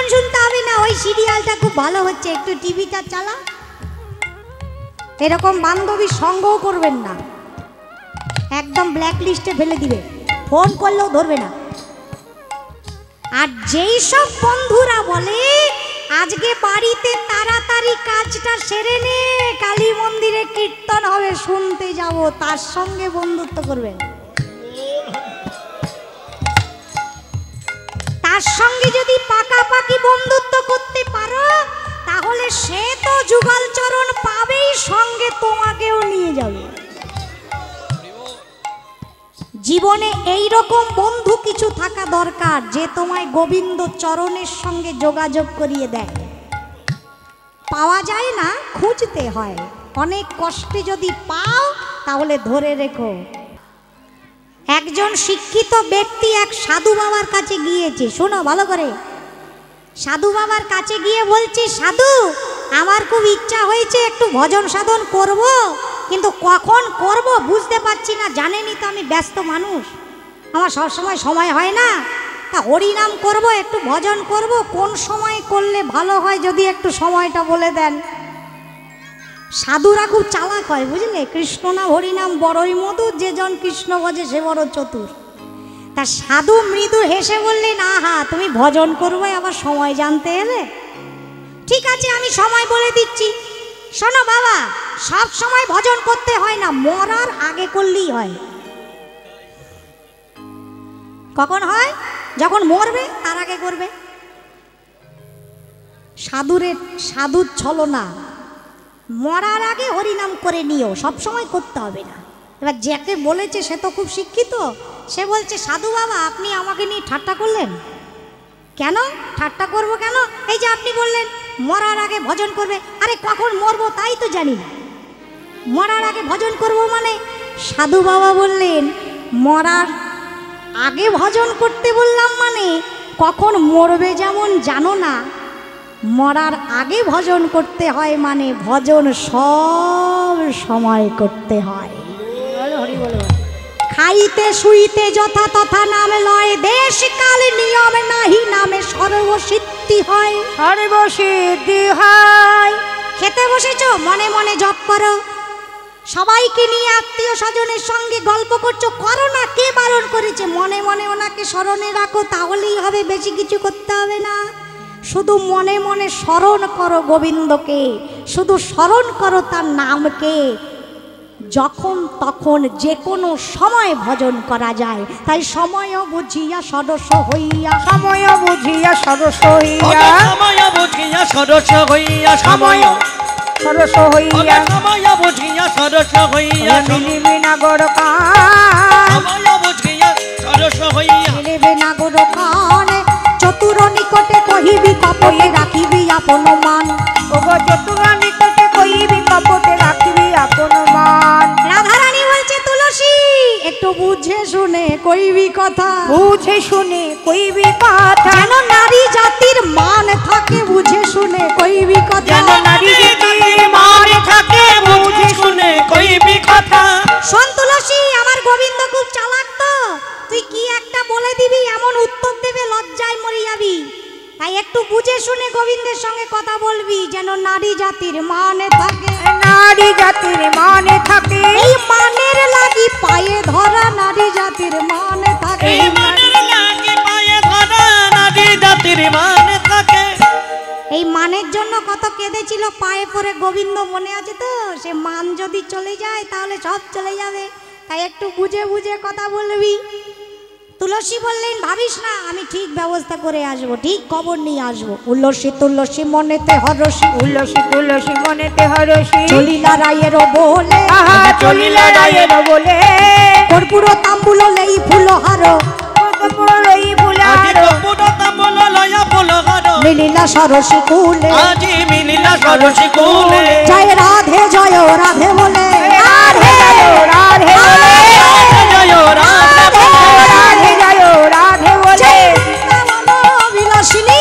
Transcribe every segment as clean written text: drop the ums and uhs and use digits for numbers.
গান শুনতে হবে না, ওই সিরিয়ালটা খুব ভালো হচ্ছে, একটু টিভিটা চালা। এরকম বান্ধবীর সঙ্গও করবেন না, একদম ব্ল্যাক লিস্টে ফেলে দিবে, ফোন করলেও ধরবে না। আর যেই সব বন্ধুরা বলে আজকে বাড়িতে তাড়াতাড়ি কাজটা সেরে নে, কালী মন্দিরে কীর্তন হবে শুনতে যাব, তার সঙ্গে বন্ধুত্ব করবেন। তার সঙ্গে যদি পাকাপাকি বন্ধুত্ব করতে পারো তাহলে সে তো যুগল চরণ পাবেই, সঙ্গে তোমাকেও নিয়ে যাবে। জীবনে এই রকম বন্ধু কিছু থাকা দরকার যে তোমায় গোবিন্দ চরণের সঙ্গে যোগাযোগ করিয়ে দেয়। পাওয়া যায় না, খুঁজতে হয়, অনেক কষ্টে যদি পাও তাহলে ধরে রেখো। একজন শিক্ষিত ব্যক্তি এক সাধু বাবার কাছে গিয়েছে, শোনো ভালো করে। সাধু বাবার কাছে গিয়ে বলছে, সাধু আমার খুব ইচ্ছা হয়েছে একটু ভজন সাধন করব, কিন্তু কখন করব বুঝতে পারছি না, জানেনই তো আমি ব্যস্ত মানুষ, আমার সবসময় সময় হয় না, তা হরিনাম করব, একটু ভজন করব, কোন সময় করলে ভালো হয় যদি একটু সময়টা বলে দেন। সাধুরা খুব চালাক হয় বুঝলে, কৃষ্ণ নাম হরিনাম বড়ই মধুর, যে জন কৃষ্ণ ভজে সে বড় চতুর। তা সাধু মৃদু হেসে বললেন, আহা তুমি ভজন করবে আবার সময় জানতে এলে, ঠিক আছে আমি সময় বলে দিচ্ছি। শোনো বাবা, সব সময় ভজন করতে হয় না, মরার আগে করলেই হয়। কখন হয়? যখন মরবে তার আগে করবে। সাধুর ছলনা, মরার আগে হরিনাম করে নিও, সব সময় করতে হবে না। এবার যাকে বলেছে সে তো খুব শিক্ষিত, সে বলছে, সাধু বাবা আপনি আমাকে নিয়ে ঠাট্টা করলেন কেন? ঠাট্টা করব কেন? এই যে আপনি বললেন মরার আগে ভজন করবে, আরে কখন মরবো তাই তো জানি না, মরার আগে ভজন করব মানে? সাধু বাবা বললেন, মরার আগে ভজন করতে বললাম মানে কখন মরবে যেমন জানো না, মরার আগে ভজন করতে হয় মানে ভজন সব সময় করতে হয়। হরি বল। খাইতে শুইতে যথা তথা নাম লয়, দেশ কাল নিয়ম নাহি নামে সর্বসিদ্ধি হয়। সর্বসিদ্ধি হয়। খেতে বসেছো মনে মনে জপ করো, সবাইকে নিয়ে আত্মীয় স্বজনের সঙ্গে গল্প করছো, করো না, কে বারণ করেছে? মনে মনে ওনাকে স্মরণে রাখো, তাহলেই হবে, বেশি কিছু করতে হবে না। শুধু মনে মনে স্মরণ করো গোবিন্দকে, শুধু স্মরণ করো তার নামকে, যখন তখন যে কোনো সময় ভজন করা যায়। তাই সময় বুঝিয়া সদস্য হইয়া, সময় বুঝিয়া সদস্য হইয়া, সময় বুঝিয়া সদস্য হইয়া, সময় সদস্য হইয়া, সময় বুঝিয়া সদস্য হইয়া, মিলিবে না গড় কান, সময় বুঝিয়া সদস্য হইয়া, মিলিবে না গড় কান, চতুর নিকটে কহিবি কপটে রাখিবি আপন মান। ওগো চতুর নিকটে কহিবি কপটে রাখিবি আপন মান। রাধারানী বলছে, তুলসী একটু বুঝে শুনে কইবি কথা, বুঝে শুনে কইবি কথা, যেন নারী জাতির মান থাকে, বুঝে শুনে কইবি কথা, যেন নারী জাতির মান থাকে, বুঝে শুনে কইবি কথা। শোন তুলসী, আমার গোবিন্দ খুব চালাক তো, তুই কি একটা বলে দিবি এমন উত্তর দেবে লজ্জায় মরে যাবি, তাই একটু বুঝে শুনে গোবিন্দের সঙ্গে কথা বলবি, যেন নারী জাতির মানে থাকে, নারী জাতির মানে থাকে, এই মানের লাগি পায়ে ধরা নারী জাতির মানে থাকে, এই মানের লাগি পায়ে ধরা নারী জাতির মানে থাকে। এই মানের জন্য কত কেঁদেছিল পায়ে পড়ে গোবিন্দ, মনে আছে তো? সে মান যদি চলে যায় তাহলে সব চলে যাবে, তাই একটু বুঝে বুঝে কথা বলবি। তুলসী বললেন, ভাবিস না, আমি ঠিক ব্যবস্থা করে আসবো, ঠিক খবর নিয়ে আসবো। উল্লসী তুলসী মনেতে হরসী, উল্লসী তুলসী মনেতে হরসী, চলিলা রায়ের বলে, আহা চলিলা রায়ের বলে, কর্পূর তাম্বুল লই ফুলহার, কর্পূর লই ফুলহার, কর্পূর তাম্বুল লয়া ফুলহার, মিলিলা সরসী কুলে, আজি মিলিলা সরসী কুলে, জয় রাধে জয় রাধে বলে, রাধে রাধে বলে, জয় রাধে রাধে জয় রাধে বলে, বিলাসিনী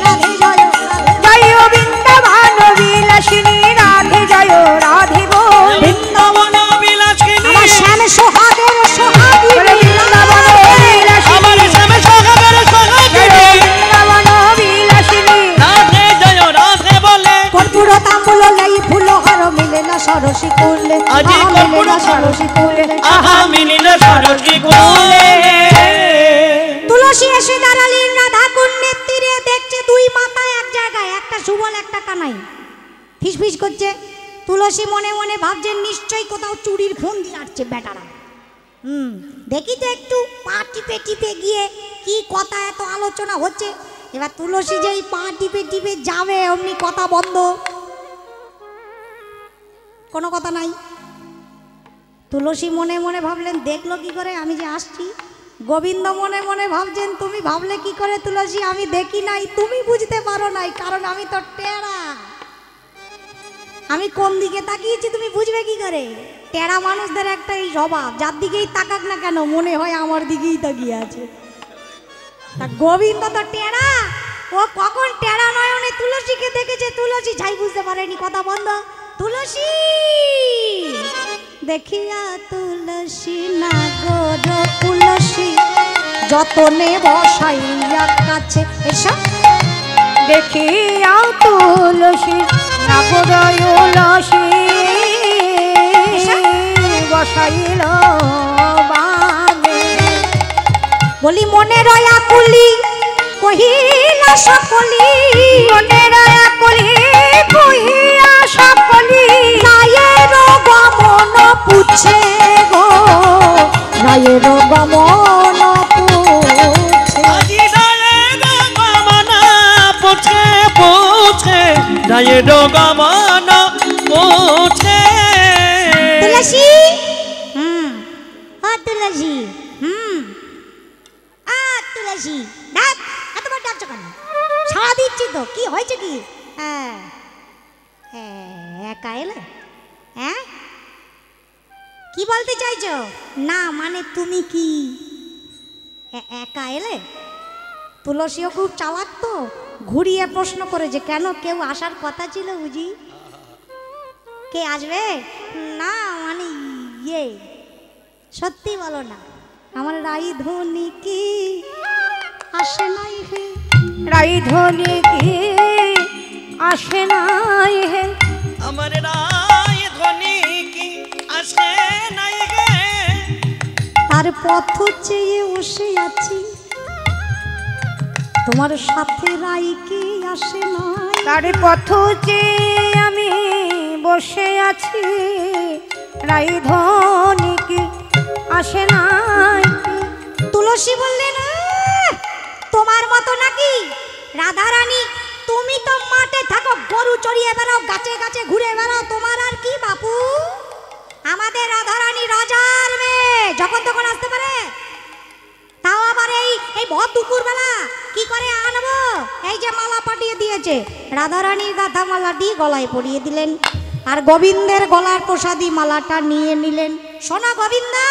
রাধে জয় রাধে, জয় বৃন্দাবন বিলাসিনী রাধে জয় রাধে বল, বৃন্দাবন বিলাসিনী আমার শ্যাম সোহাগের সোহাগী, বৃন্দাবন বিলাসিনী আমার শ্যাম সোহাগের সোহাগী, বৃন্দাবন বিলাসিনী সরস্বতী কুলে আহা মিলিল সরস্বতী কুলে। তুলসী এসে দাঁড়ালেন রাধা কুণ্ডের তীরে, দেখছে দুই মাথা এক জায়গায়, একটা সুবল একটা কানাই, ফিসফিস করছে। তুলসী মনে মনে ভাবছেন নিশ্চয়ই কোথাও চুরির ফন্দি আটছে বেটারা। দেখি তো একটু পা টিপে টিপে গিয়ে কি কথা এত আলোচনা হচ্ছে। এবার তুলসী যেই পা টিপে টিপে যাবে অমনি কথা বন্ধ, কোনো কথা নাই। তুলসী মনে মনে ভাবলেন দেখলো কি করে আমি যে আসছি। গোবিন্দ মনে মনে ভাবছেন তুমি ভাবলে কি করে তুলসী, আমি দেখি নাই, তুমি বুঝতে পারো নাই, কারণ আমি তো টেরা, আমি কোন দিকে তাকিয়েছি তুমি বুঝবে কি করে। টেরা মানুষদের একটা এই স্বভাব, যার দিকেই তাকাক না কেন মনে হয় আমার দিকেই তাকিয়ে আছে। তা গোবিন্দ তো টেরা, ও কখন টেরা নয়নে তুলসীকে দেখেছে, তুলসী যাই বুঝতে পারেনি, কথা বন্ধ। তুলসী দেখিয়া তুলসী নাগর তুলসী যতনে বসাইয়া কাছে এসব দেখিয়া তুলসী নাগর তুলসী বসাইল বামে। বলি মনে রয়া কুলি কহিলা সকলি, মনে রয়া কুলি কহিয়া সকলি রায়ের গমন পুছে গো, রায়ের গমন পুছে, আজি রায়ের গমন পুছে পুছে, রায়ের গমন পুছে। তুলসী তুলসী তুলসী ডাক, এতবার ডাকছো কেন? সাড়া দিচ্ছি তো, কি হয়েছে কি? একা এলে? হ্যাঁ কি বলতে চাইছো? না মানে তুমি কি একা এলে? তুলসীও খুব চালাক তো, ঘুরিয়ে প্রশ্ন করে যে কেন, কেউ আসার কথা ছিল বুঝি? কে আসবে? না মানে ইয়ে, সত্যি বলো না, আমার রাইধনি কি আসে নাই হে, রাইধনি কি আসে নাই হে, আমার রাইধনি কি আসে নাই হে, তার পথ চেয়ে বসে আছি, তোমার সাথে রাই কি আসে নাই, তার পথ চেয়ে আমি বসে আছি, রাইধনি কি আসে নাই। তুলসী বললেন তোমার মতো নাকি রাধারানী, তুমি তো মাঠে থাকো, গরু চড়িয়ে বেড়াও, গাছে গাছে ঘুরে বেড়াও, তোমার আর কি বাপু? আমাদের রাধারানী রাজার মেয়ে, যখন তখন আসতে পারে, তাও আবার এই ভর দুপুর বেলা কি করে আনবো? এই যে মালা পাঠিয়ে দিয়েছে, রাধারানীর গাথা মালাটি গলায় পরিয়ে দিলেন, আর গোবিন্দের গলার প্রসাদী মালাটা নিয়ে নিলেন। সোনা গোবিন্দা,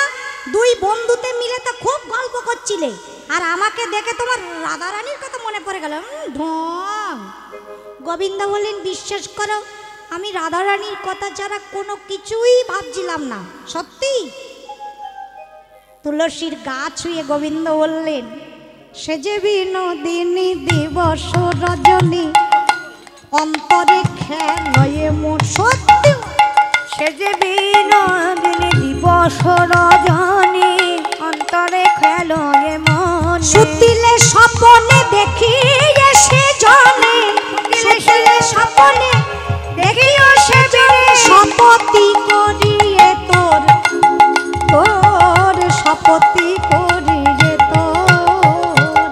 দুই বন্ধুতে মিলে তো খুব গল্প করছিলে, আর আমাকে দেখে তোমার রাধারানীর কথা মনে পড়ে গেল। ঢং। গোবিন্দ বললেন বিশ্বাস করো, আমি রাধারানীর কথা ছাড়া কোনো কিছুই ভাবছিলাম না, সত্যি। তুলসীর গা ছুঁয়ে গোবিন্দ বললেন সে যে বিনোদিনী দিবস রজনী অন্তরে খেলয়ে মোর, সত্যি সে যে বিনোদিনী দিবস রজনী অন্তরে খেলয়ে মন, সুতিলে স্বপ্নে দেখি সে জনে, সুতিলে স্বপ্নে দেখিও সে জনে, শপথি করিয়ে তোর, তোর শপথি করিয়ে তোর,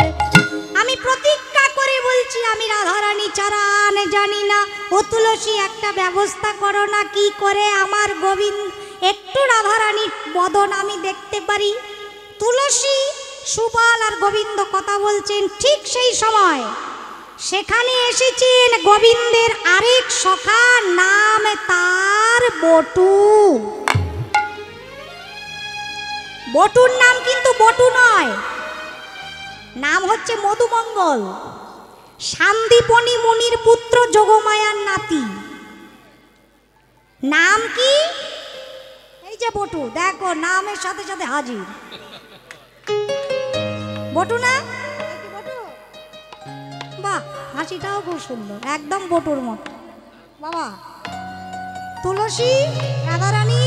আমি প্রতিজ্ঞা করে বলছি আমি রাধারানী ছাড়া আর জানি না। ও তুলসী একটা ব্যবস্থা করো না, কি করে আমার গোবিন্দ একটু রাধারানীর বদন আমি দেখতে পারি। তুলসী সুবল আর গোবিন্দ কথা বলছেন, ঠিক সেই সময় সেখানে এসেছেন গোবিন্দের আরেক সখা, নাম তার বটু। বটুর নাম কিন্তু বটু নয়, নাম হচ্ছে মধুমঙ্গল, শান্তিপনি মুনির পুত্র যোগমায়ার নাতি। নাম কি? এই যে বটু, দেখো নামের সাথে সাথে হাজির। বটু না? বাহ, হাসিটাও খুব সুন্দর, একদম বটুর মতো। বাবা তুলসী রাধারানী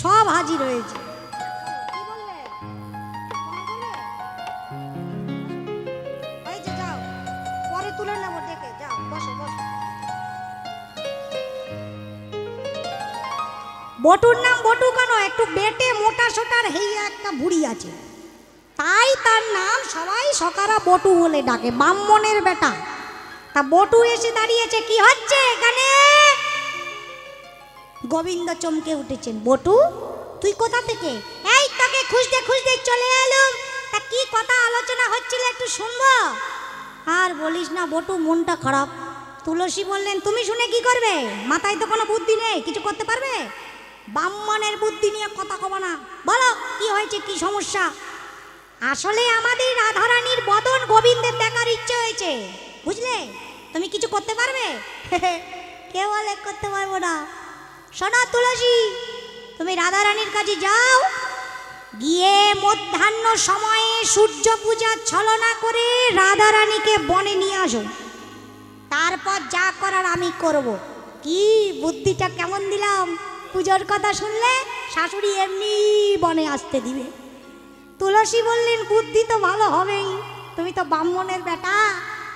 সব হাজির হয়েছে। এই যে যাও, পরে তুলে নেবো, ডেকে যাও, বসো বসো। বটুর নাম বটু কেন? একটু বেটে মোটা সোটার হেইয়া একটা বুড়ি আছে, তাই তার নাম সবাই সকারা বটু বলে ডাকে, ব্রাহ্মণের বেটা। তা বটু এসে দাঁড়িয়েছে, কি হচ্ছে এখানে? গোবিন্দ চমকে উঠেছেন, বটু তুই কোথা থেকে? এই তোকে খুঁজতে খুঁজতে চলে এলাম। তা কি কথা আলোচনা হচ্ছিল একটু শুনবো? আর বলিস না বটু, মনটা খারাপ। তুলসী বললেন, তুমি শুনে কি করবে? মাথায় তো কোনো বুদ্ধি নেই, কিছু করতে পারবে? ব্রাহ্মণের বুদ্ধি নিয়ে কথা কব না, বলো কি হয়েছে, কি সমস্যা? আসলে আমাদের রাধারানীর বদন গোবিন্দের দেখার ইচ্ছে হয়েছে, বুঝলে? তুমি কিছু করতে পারবে? কে বলে করতে পারবো না? শোনো তুলসী, তুমি রাধারানীর কাছে যাও, গিয়ে মধ্যাহ্ন সময়ে সূর্য পূজার ছলনা করে রাধারানীকে বনে নিয়ে আসো, তারপর যা করার আমি করব। কি বুদ্ধিটা কেমন দিলাম? পুজোর কথা শুনলে শাশুড়ি এমনি বনে আসতে দিবে। তুলসী বললেন, বুদ্ধি তো ভালো হবেই, তুমি তো ব্রাহ্মণের বেটা,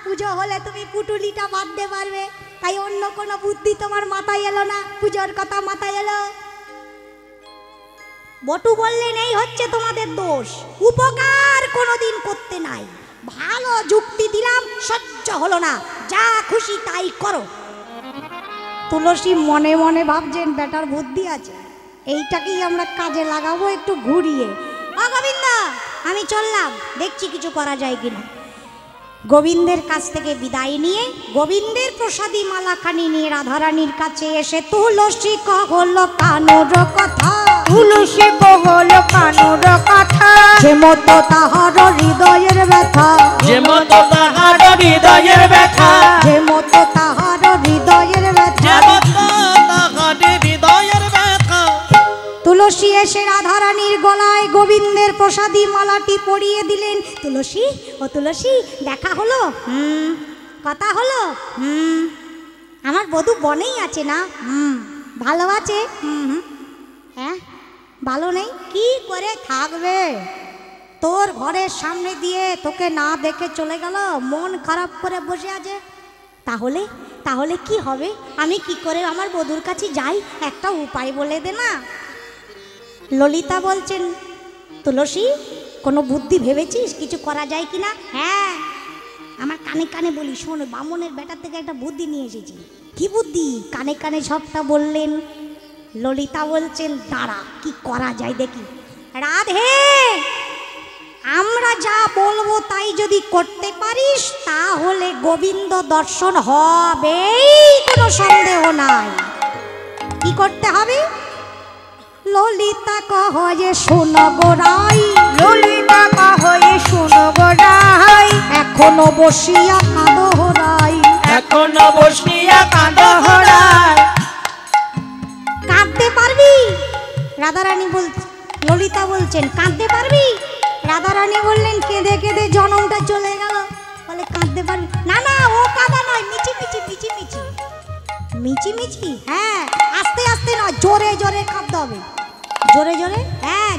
পুজো হলে তুমি পুটুলিটা বাঁধতে পারবে, তাই অন্য কোনো বুদ্ধি তোমার মাথায় এলো না, পুজোর কথা মাথায় এলো। বটু বললেন, এই হচ্ছে তোমাদের দোষ, উপকার কোনোদিন করতে নাই। ভালো যুক্তি দিলাম, সহ্য হলো না, যা খুশি তাই করো। তুলসী মনে মনে ভাবছেন, বেটার বুদ্ধি আছে, এইটাকেই আমরা কাজে লাগাবো একটু ঘুরিয়ে। ও গোবিন্দ, আমি চললাম, দেখছি কিছু করা যায় কিনা। গোবিন্দের কাছ থেকে বিদায় নিয়ে গোবিন্দের প্রসাদী মালাখানি নিয়ে রাধারানীর কাছে এসে তুলসী কহল কানুর কথা, তুলসী কহল কানুর কথা, যে মতো তাহার হৃদয়ের ব্যথা, যে মতো তাহার হৃদয়ের ব্যথা, যে মতো তাহার হৃদয়ের ব্যথা, যে মতো তাহার হৃদয়ের ব্যথা। তুলসী এসে রাধারানীর গলায় গোবিন্দের প্রসাদী মালাটি পরিয়ে দিলেন। তুলসী, ও তুলসী, দেখা হলো? কথা হলো? আমার বধূ বনেই আছে না? ভালো আছে? হ্যাঁ, ভালো নেই? কি করে থাকবে? তোর ঘরের সামনে দিয়ে তোকে না দেখে চলে গেল, মন খারাপ করে বসে আছে। তাহলে তাহলে কি হবে? আমি কি করে আমার বধূর কাছে যাই? একটা উপায় বলে দে না। ললিতা বলছেন, তুলসী, কোনো বুদ্ধি ভেবেছিস কিছু করা যায় কি না? হ্যাঁ, আমার কানে কানে বলি, শোন, ব্রাহ্মণের বেটার থেকে একটা বুদ্ধি নিয়ে এসেছি। কি বুদ্ধি? কানে কানে সবটা বললেন। ললিতা বলছেন, দাঁড়া, কি করা যায় দেখি। রাধে, আমরা যা বলবো তাই যদি করতে পারিস, তাহলে গোবিন্দ দর্শন হবেই, কোনো সন্দেহ নাই। কি করতে হবে? ললিতা কহে, শোনো গোরাই, ললিতা কহে, শোনো গোরাই, এখনো বসিয়া কাঁদো হরাই, এখনো বসিয়া কাঁদো হরাই। কাঁদতে পারবি? রাধারানী ললিতা বলছেন, কাঁদতে পারবি? রাধারানী বললেন, কেঁদে কেঁদে জনমটা চলে গেল, বলে কাঁদতে পারবি? না না, ও কাঁদা নয়, মিচি মিচি মিচি মিচি মিচি মিচি, হ্যাঁ, আস্তে আস্তে নয়, জোরে জোরে কাঁদতে হবে, জোরে জোরে, হ্যাঁ।